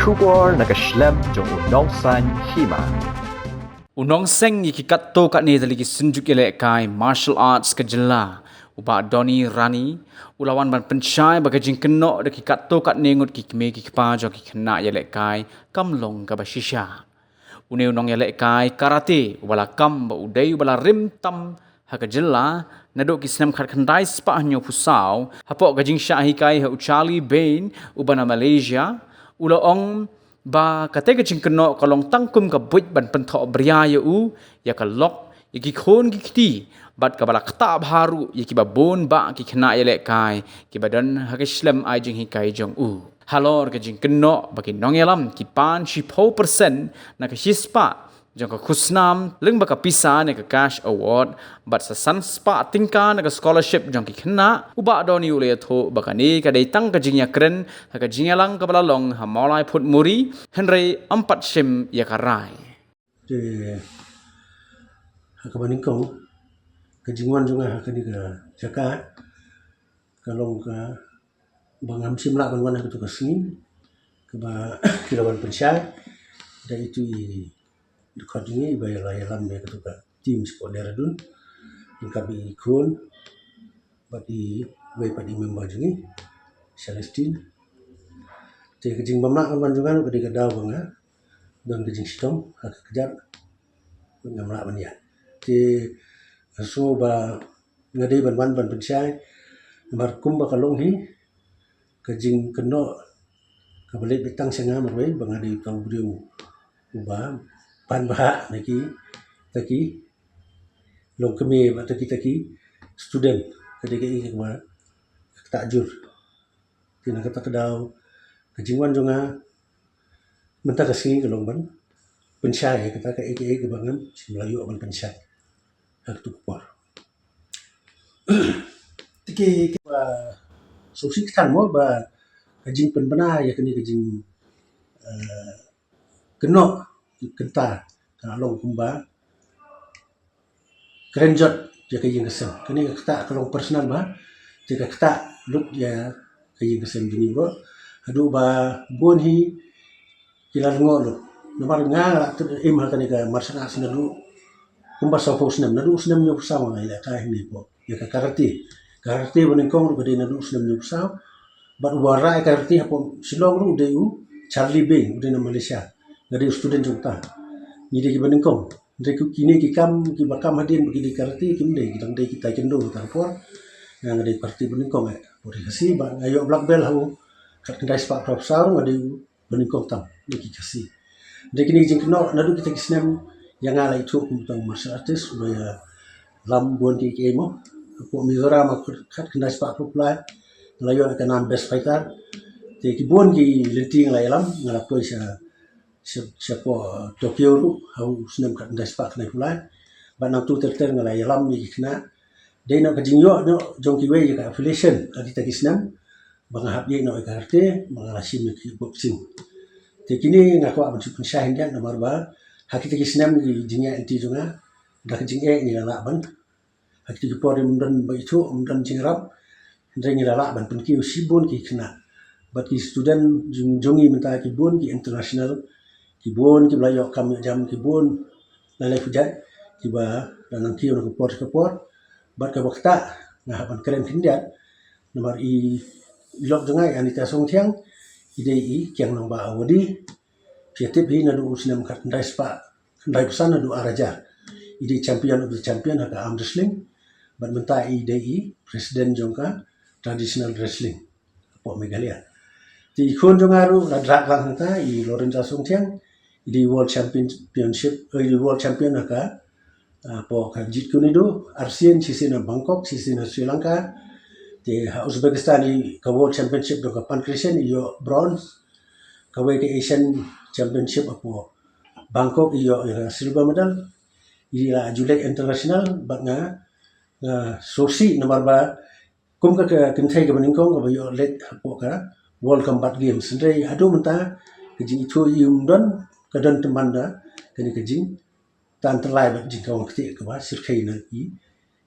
Kubor nakaslem jong unong san hima. Unong seng yikikat to kat ni daligi senjuk elek kai martial arts kejela. Uba Doni Rani ulawan ban pencai bagajing kenok de kikat to kat nengut kikme kikpa jo kikna elek kai kamlong ka bashisha. Une unong elek kai karate wala kam ba udai wala rim tam hakajela nadok kisnam khat khandai spa nyo pusau hapok gajing syahi kai ha uchali bain ubana Malaysia ulaong ba kate gajing kenok kalong tangkum ka buit ban penthok bria u ya kalok iki khon kiti bat kabala kta baru yaki babon ba ki khna yelek kai ki badan hakislam ai jing hikai jong u halor ka jing kenok bagi nongelam ki pan 10% na ka hispa jong ka khusnam leng baka pisa ne ka cash award bat sa san spa tingka na ka scholarship jong ki khna uba doni ule tho baka ni ka dei tang ka jing ya kren ha ka jing lang ka balalong ha molai phut muri henry ampat sim ya karai de hakabaning kong kejingwan juga hakani ka jaka kalong ka bangam simla banwan ka tu kasing ke ba kilawan pensyai dan itu recording iba ya lam ya ka tu ka tim sport deradun kabi ikon bagi way padi member jengi Celestine te kejing bamna kan juga ka di daw banga dan kejing sitong hak kejar ngamla bania te so ba ngadi ban pensyai mar kum ba kalong hi kejing keno kabelit bitang senga marwai bangadi kau brio uba pan bah naki taki long kemi ba taki student ketika ini kemana takjur tina kata kedau kejingwan jonga mentah kesini kalong ban pensyai kata ka aka kebangan Melayu ban pensyai hak tu kuar tiki ba sosik kan mo ba kajing penbena ya kini kajing kenok kenta kalong kumba kerenjot ya kajing kesem kini kata kalong personal ba jika kata lut ya kajing kesem jini bro adu ba bonhi kilar ngolo nomor nga tu im hal kani ka martial arts nadu kumba sa fo snam nadu snam nyo sama ila ka hindi po ya ka karate baning kong bade nadu snam nyo sa bat wara karate hapo silong ru de Charlie Bain udah na Malaysia ngadi student jungta ni de baning kong de kini ki kam ki bakam hadin bagi di karate kim de kita de kita kendo tarfor yang ngadi karate baning kong bori kasi ba ayo black belt hau kat kendai spak profesor ngadi baning kong tam de ki kasi de kini jing keno nadu kita kisnam yang ala itu tentang martial artist supaya lam bon ki kemo ko Mizoram kat kendai spak profesor layo akan best fighter te ki bon ki lenting la lam ngala ko siapa Tokyo tu hau senam kat ndai spak nai fulai ba na tu ter ngala lam ni kena dei no kajing yo no jong ki we ka affiliation adi ta kisnam bang hab ye no karte bang sim ki boxing te kini ngako abun pensyah dia nomor ba hakita kisnam di jinya anti junga dak jing ni la ban hakita ki por mundan ba itu mundan jingrap ndai la ban pen ki sibon ki kena bat ki student jongi menta ki bon ki international ki bon ki blayo kam jam ki bon lalai fujat ki ba danang ki ono ke por bat ka wakta na ban keren kindiat nomor i ilok dengai anita songtiang idei kyang nang ba awadi fiatip hi nadu usnam kat ndai spa ndai pesan nadu araja idei champion of the champion haka arm wrestling bat menta idei presiden jongka traditional wrestling po Megalia ti khon jongaru radrak lang ta i Lorenzo Songtiang di world championship di world champion haka po ka jit kunido ASEAN sisina Bangkok sisina Sri Lanka ti Uzbekistan i ka world championship do ka pancreation iyo bronze ka we ka Asian championship apo Bangkok iyo silver medal i la Julek international bat nga sosi nomor ba kum ka kentai ka meningkong ka yo let apo ka World Combat Games sendiri adu menta kejing itu yumdan kadan temanda kini kejing tan terlai bat jing kawang ketik ke ba sirkai na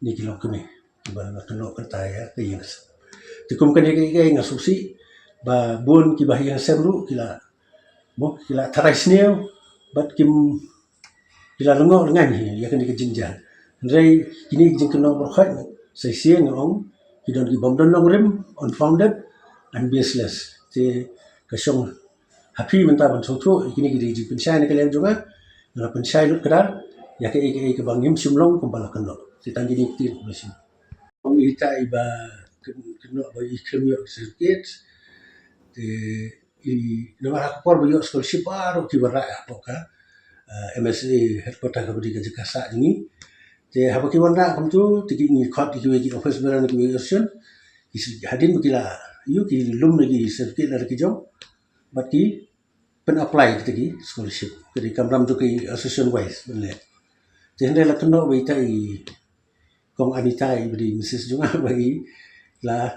ni kilo kemi ba na kelo kata ya kayas tikum kani kay ngasusi ba bon ki bahiyang semru kila Mo kila tradisional bat kim kila lengo dengan ya kan dikejinja. Ndai kini jing kena berkhat sai siang ong kidon ki bom don rim unfounded and baseless. Te kasong happy menta ban sotu kini gidi jing pensai ne kalian juga na pensai lut kadar ya ke bangim simlong kumbala keno. Te tangi ni tir mesin. Ong ita iba kena ba ikrim yo sedikit te i nomor aku por yo scholarship baru ki bara apa ka MSA headquarter ka budi ka kasa ini te haba ki wanda kam tu tiki ni khot ki ki office beran ki association ki hadin ki la yu ki lum lagi certificate la ki jom bat ki pen apply ki scholarship ki kamram tu ki association wise bele te hende la keno ba ita i kong anita i budi Mrs juga bagi la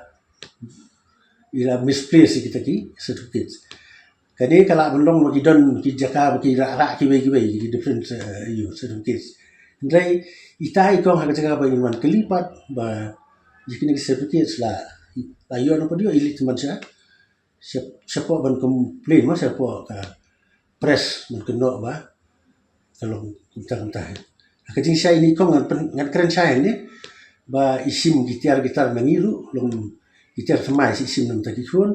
ila misplace kita ki certificate. Kani kalau belum bagi don ki jaka bagi rak ki bagi different you certificates. Ndai itai kong hak jaka bagi man kelipat ba jikini certificates la yo no podio ilit man sa siapa ban complain mas siapa ka press man keno ba kalau kita kajing saya ini kong ngan keren saya ni ba isim gitar mengilu long gitar semai si isim nam takikun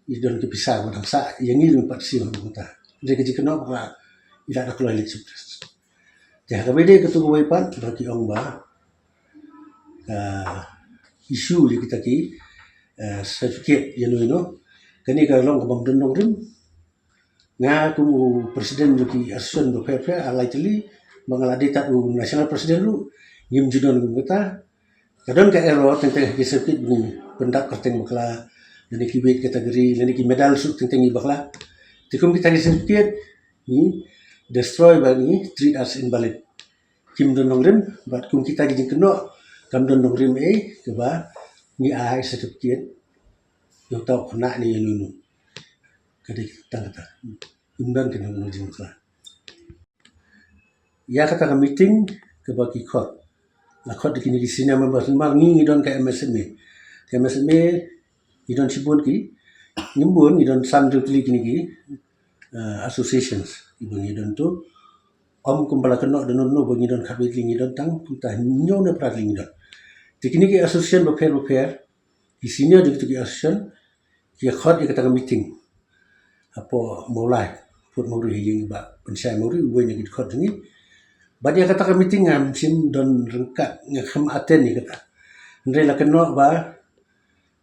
idon ke pisah badang sa yang ngilu pat sim kita jadi kajing keno ba ila nak keluar elit supres jah ka bede ketu ko pan bagi ong ba isu je kita ki certificate yano ino kani ka long kabam don rim nga tu presiden ki association do fair alaitli mengaladi tak national presiden lu ngim judon kita kadon ka ero tentang ki certificate ni pendak kerteng bakla dan ki bait kategori dan ki medal su tentang ni bakla tikum kita ki certificate ni destroy bagi treat as invalid kim don rim bat kum kita gi keno kam don rim ke ba ni ai certificate yo tau kena ni lulu kadi tangata undan kena jing kala ya kata ka meeting ke bagi khot la khot dikini di sini members mar ngi don ka MSME idon sibun ki ngimbun idon sandu kli kini ki associations idon tu om kumbala keno don no bagi don khabit lingi don tang puta nyo na prat lingi don tikini ki association repair di sini ada ki association ki khot di kata meeting apa mulai put muri yang ba pensai muri we ni khot ni ba dia kata meeting ngam sim don rengkat ngam aten ni kata ndre la keno ba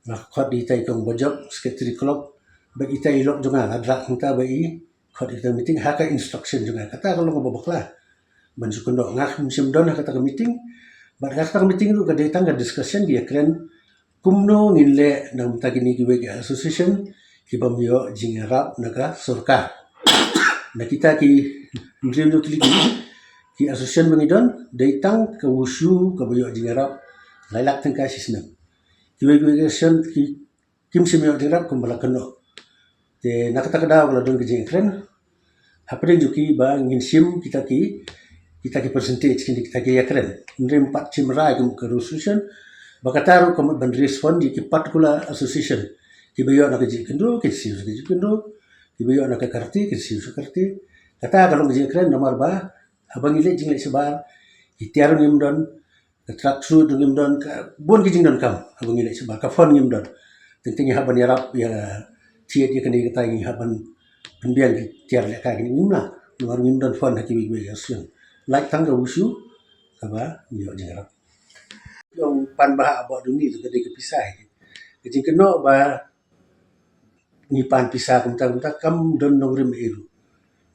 la khot di tai kong bojok secretary club ba itai lok jonga adra ngta ba i khot di meeting haka instruction juga kata kalau ngobaklah ban sukondo ngak sim don kata meeting ba kata meeting tu ka datang ka discussion dia keren kumno nginle nam tagini ki we association ki bamyo jingarap naga surka na kita ki dream tu ki association mangidon datang ke wusu ke bayo jingarap lailak tengka sistem ki we association ki kim semyo jingarap kumbala keno te nakata kada wala don ki keren hapre juki ba ngin sim kita ki percentage kini kita ki keren ndre 4 cimrai ke association bakataru komod ban respond di particular association ki bayo nak ji kendo ki siu ki kendo ki bayo nak karti ki siu karti kata kalau ji keren nomor ba abang ile jingle sebar ki tiar ngim don trak su ngim don ka bon ki jing don kam abang ile sebar ka fon ngim don tenting haban yarap ya tiet ye kini kata ngi haban pendian ki tiar le ka ngim na nomor ngim don fon haki wi asun like tangga usu kaba yo jingrap yung pan baha abo dungi tu kadi kepisah jadi keno ba ni pan pisah kumta kam don nong rim iru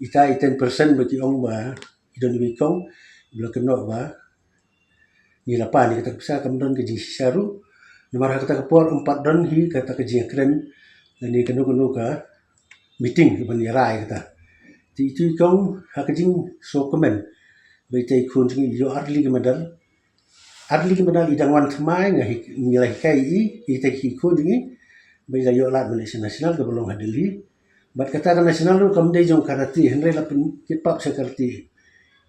ita 10% bagi ong ba idon wikong bila keno ba ni lapan ni kata pisah kam don keji saru nomor kata kepor 4 don hi kata keji keren dan ni keno ka meeting ban yarai kata ti tu kong hakajing so komen bai tai kun jing yo arli ke medal idang wan thmai nilai kai i tai ki kun jing bai la yo lat Malaysia nasional ke belum hadili bat kata nasional lu kam dei jong karati henre la pun kipap sekarti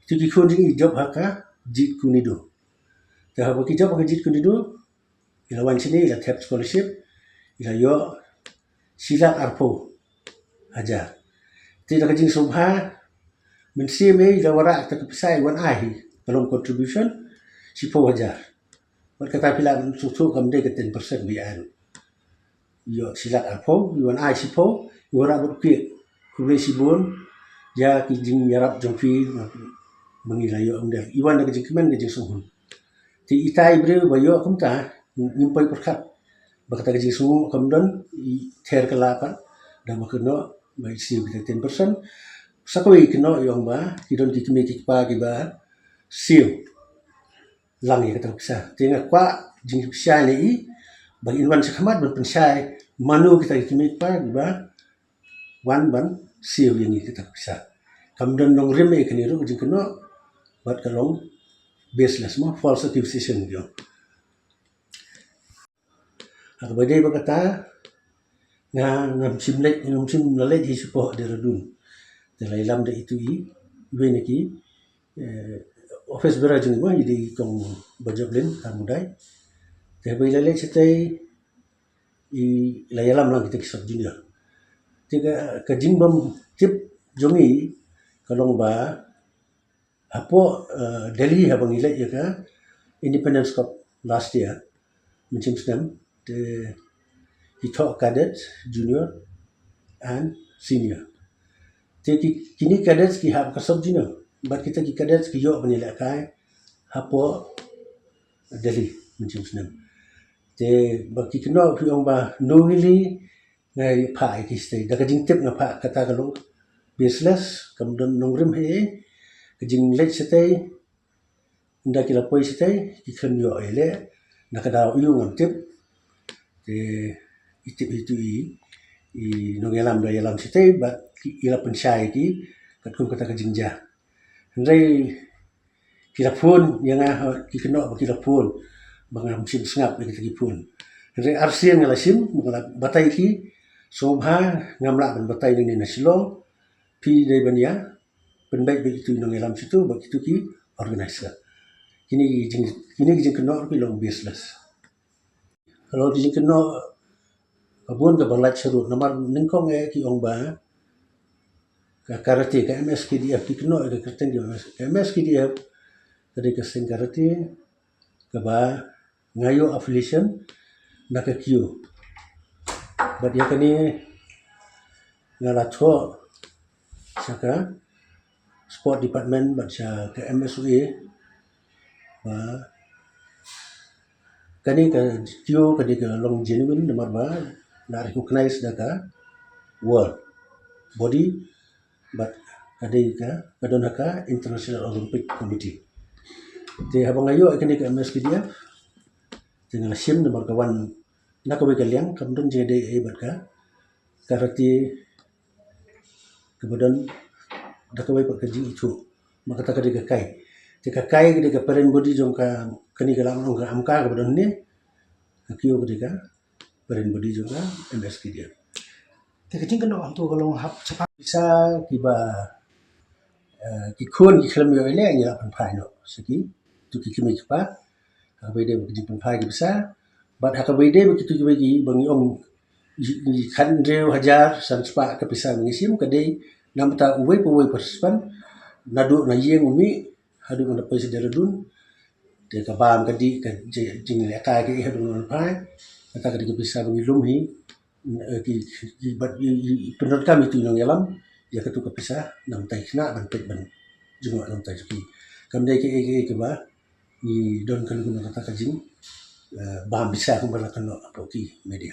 tu ki kun jing job haka jit kunido ta ha ki job haka jit kunido ila wan sini ila tap scholarship ila yo silak arpo aja Tidak kajing subha mensi me ila wara ta kepisai wan ai kalau contribution 10,000 berkata pila susu kamde ke 10% bian yo silak apo yuan ai sipo wara berpik kulai sibun ya kijing yarap jongfi mengilayo amde iwan da kajing kemen kajing suhun ti itai bre bayo kumta nimpai perkat bakata kajing suhu kamdan ter kelapan dan makno mai si 10% sakoi keno yong ba kidon ki kemi ki pa ki ba siu lang ye kata bisa tinga kwa jing sai ni bang inwan sakhamat ban pensai manu kita ki kemi pa ki ba wan ban siu yang kita bisa kamdan nong reme keni ru jing keno bat kalong baseless mo false accusation yo ak bade bakata ngam sim lalej hi supo de radun Telai lam de itu ini ki office berajung gua jadi kong bajoblin kamudai. Teh lele cetai layalam lang kita kisah junior. Tiga kajing bam tip jongi kalong ba apo Delhi habang ilai ya ka Independence Cup last year mencim stem he taught cadets junior and senior. Kini cadets ki hap kasab jino bat kita ki cadets ki yo penilai kai hapo Delhi mencim senam te baki keno piong ba nungili ngai pa ki stay da kajing tip na pa kata kalong baseless kemudian nongrim he kajing late stay nda kila poi stay ki khen yo ele na kada uyung am tip te itip itu nongelam da yalam stay bat ila pensai ki kat kum kata kajingja ndai kila pun yang ki keno kila pun bangam sim sngap ki ki pun ndai arsian ngala sim ngala batai ki sobha ngamla ban batai ni na silong pi dai bania penbaik begitu nongelam situ begitu ki organizer kini jing keno ki long baseless kalau jing keno abun ka balat seru nomor ningkong ki ong ba karate ka MSKDF ki keno ka kerten di MSKDF tadi ka sing karate ka ba ngayo affiliation na ka kyu bat ya kani ngala tho saka sport department bat sa ka MSUA ba kani ka kyu kani ka long genuine nomor ba na recognize da ka world body but kadai ka kadon haka International Olympic Committee te habang ayo kini ka MSKDF dengan sim nomor kawan nak kawai kaliang kamdon JDA bat ka karate kemudian dak kawai pak kaji itu maka tak kadai ka kai te ka kai kadai ka parent body jong ka kani ka lang ka amka kemudian ni kio kadai ka parent body jong ka MSKDF te kajing keno am tu kalau hap cepat bisa kiba ki khun ki khlam yo ile ya pan phai no siki tu ki kimi pa ha bai de ki pan phai ki bisa bat ha ka bai de ki tu ki bai ki bangi ong khan reu hajar san spa ka bisa mengisim ka de nam ta uwe po uwe perspan nadu na yeng umi hadu na poi sederadun de ka bam ka di ka jing le ka ki hadu na phai kata ka di bisa bangi lum hi ki bat penot kami tu nang yalam ya ketu kepisah nam tai kena ban pet ban jungwa nam tai ki kam dai ke ba ni don kan guna kata kajing ba bisa ko bala kan no apoki media